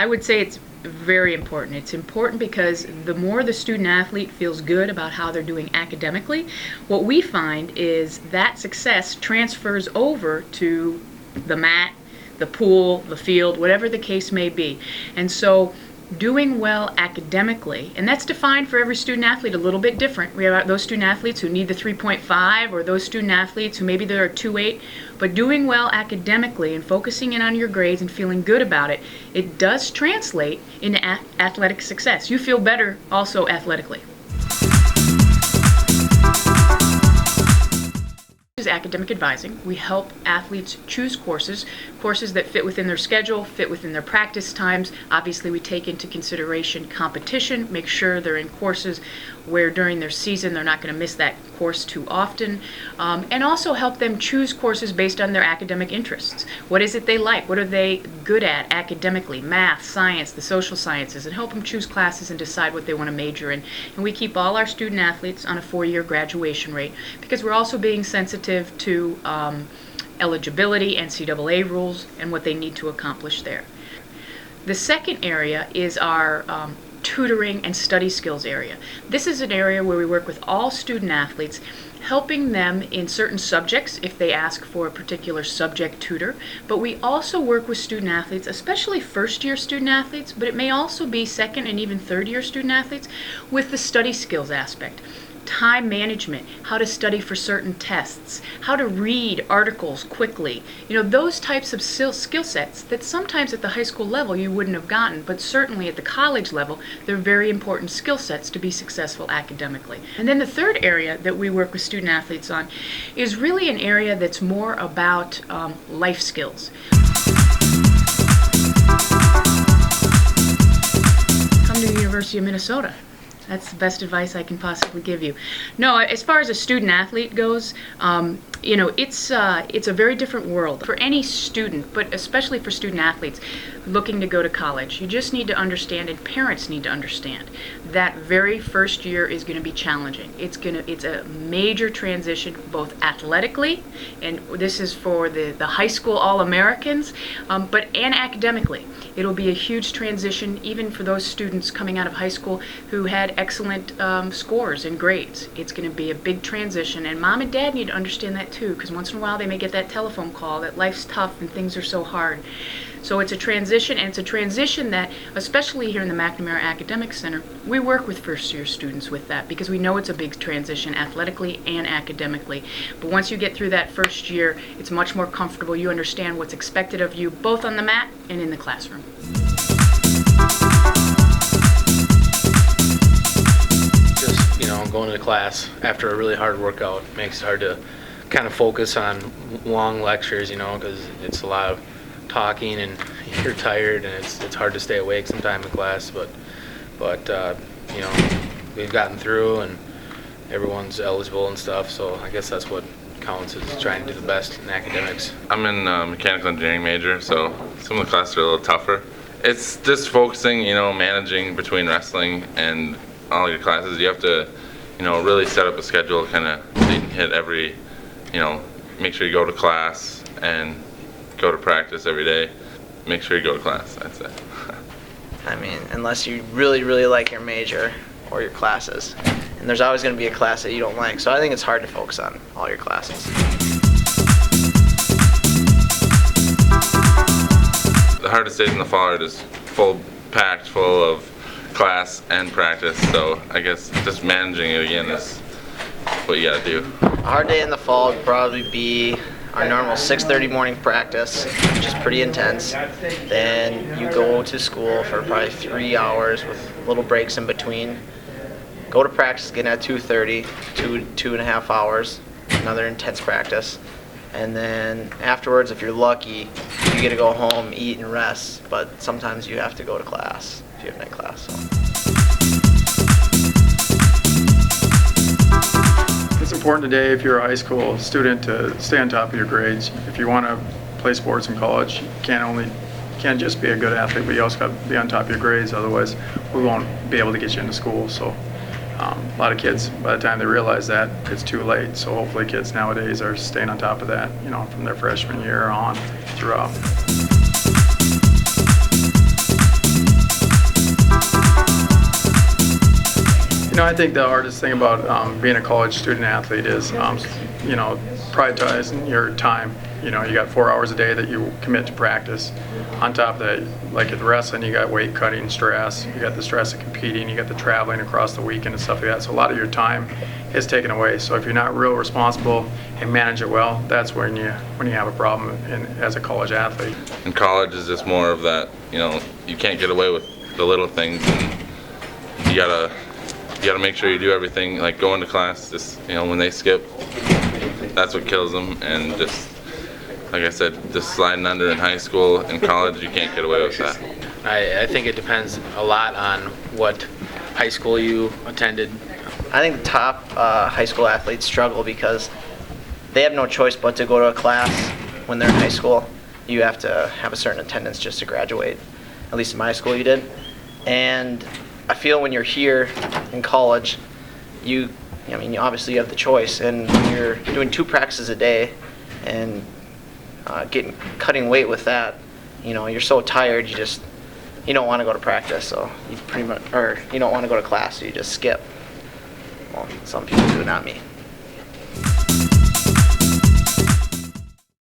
I would say it's very important. It's important because the more the student athlete feels good about how they're doing academically, what we find is that success transfers over to the mat, the pool, the field, whatever the case may be. And so doing well academically, and that's defined for every student athlete a little bit different. We have those student athletes who need the 3.5, or those student athletes who maybe they're a 2.8, but doing well academically and focusing in on your grades and feeling good about it, it does translate into athletic success. You feel better also athletically. Is academic advising. We help athletes choose courses that fit within their schedule, fit within their practice times. Obviously, we take into consideration competition, make sure they're in courses where during their season they're not going to miss that course too often, and also help them choose courses based on their academic interests. What is it they like? What are they good at academically? Math, science, the social sciences, and help them choose classes and decide what they want to major in. And we keep all our student athletes on a 4-year graduation rate because we're also being sensitive to eligibility, NCAA rules, and what they need to accomplish there. The second area is our tutoring and study skills area. This is an area where we work with all student athletes, helping them in certain subjects if they ask for a particular subject tutor, but we also work with student athletes, especially first-year student athletes, but it may also be second and even third-year student athletes, with the study skills aspect. Time management, how to study for certain tests, how to read articles quickly. Those types of skill sets that sometimes at the high school level you wouldn't have gotten, but certainly at the college level, they're very important skill sets to be successful academically. And then the third area that we work with student athletes on is really an area that's more about life skills. Come to the University of Minnesota. That's the best advice I can possibly give you. No, as far as a student athlete goes, it's a very different world for any student, but especially for student athletes looking to go to college. You just need to understand, and parents need to understand, that very first year is going to be challenging. It's a major transition, both athletically, and this is for the high school All-Americans, and academically. It'll be a huge transition even for those students coming out of high school who had excellent scores and grades. It's going to be a big transition, and mom and dad need to understand that too, because once in a while they may get that telephone call that life's tough and things are so hard. So it's a transition, and it's a transition that, especially here in the McNamara Academic Center, we work with first-year students with that because we know it's a big transition athletically and academically. But once you get through that first year, it's much more comfortable. You understand what's expected of you both on the mat and in the classroom. Just, going to class after a really hard workout makes it hard to kind of focus on long lectures, because it's a lot of talking and you're tired and it's hard to stay awake sometime in class, but we've gotten through and everyone's eligible and stuff, so I guess that's what counts, is trying to do the best in academics. I'm in mechanical engineering major, so some of the classes are a little tougher. It's just focusing, managing between wrestling and all your classes. You have to, really set up a schedule kind of so you can hit every, make sure you go to class and go to practice every day. Make sure you go to class, I'd say. Unless you really, really like your major or your classes. And there's always going to be a class that you don't like. So I think it's hard to focus on all your classes. The hardest days in the fall are just packed full of class and practice. So I guess just managing it again is what you got to do. A hard day in the fall would probably be our normal 6:30 morning practice, which is pretty intense. Then you go to school for probably 3 hours with little breaks in between. Go to practice again at 2:30, 2.5 hours, another intense practice. And then afterwards, if you're lucky, you get to go home, eat, and rest. But sometimes you have to go to class if you have night class. So. It's important today, if you're a high school student, to stay on top of your grades. If you want to play sports in college, you can't just be a good athlete, but you also got to be on top of your grades. Otherwise, we won't be able to get you into school. So a lot of kids, by the time they realize that, it's too late. So hopefully kids nowadays are staying on top of that, from their freshman year on throughout. I think the hardest thing about being a college student athlete is, prioritizing your time. You got 4 hours a day that you commit to practice. On top of that, like at wrestling, you got weight cutting stress, you got the stress of competing, you got the traveling across the weekend and stuff like that. So a lot of your time is taken away. So if you're not real responsible and manage it well, that's when you have a problem as a college athlete. In college is just more of that, you can't get away with the little things, and you gotta make sure you do everything, like going to class, just, when they skip, that's what kills them. And just, like I said, just sliding under in high school and college, you can't get away with that. I think it depends a lot on what high school you attended. I think the top high school athletes struggle because they have no choice but to go to a class when they're in high school. You have to have a certain attendance just to graduate. At least in my school you did. And I feel when you're here in college, obviously you have the choice. And when you're doing 2 practices a day and cutting weight with that, you're so tired, you don't want to go to practice, so you don't want to go to class, so you just skip. Well, some people do, not me.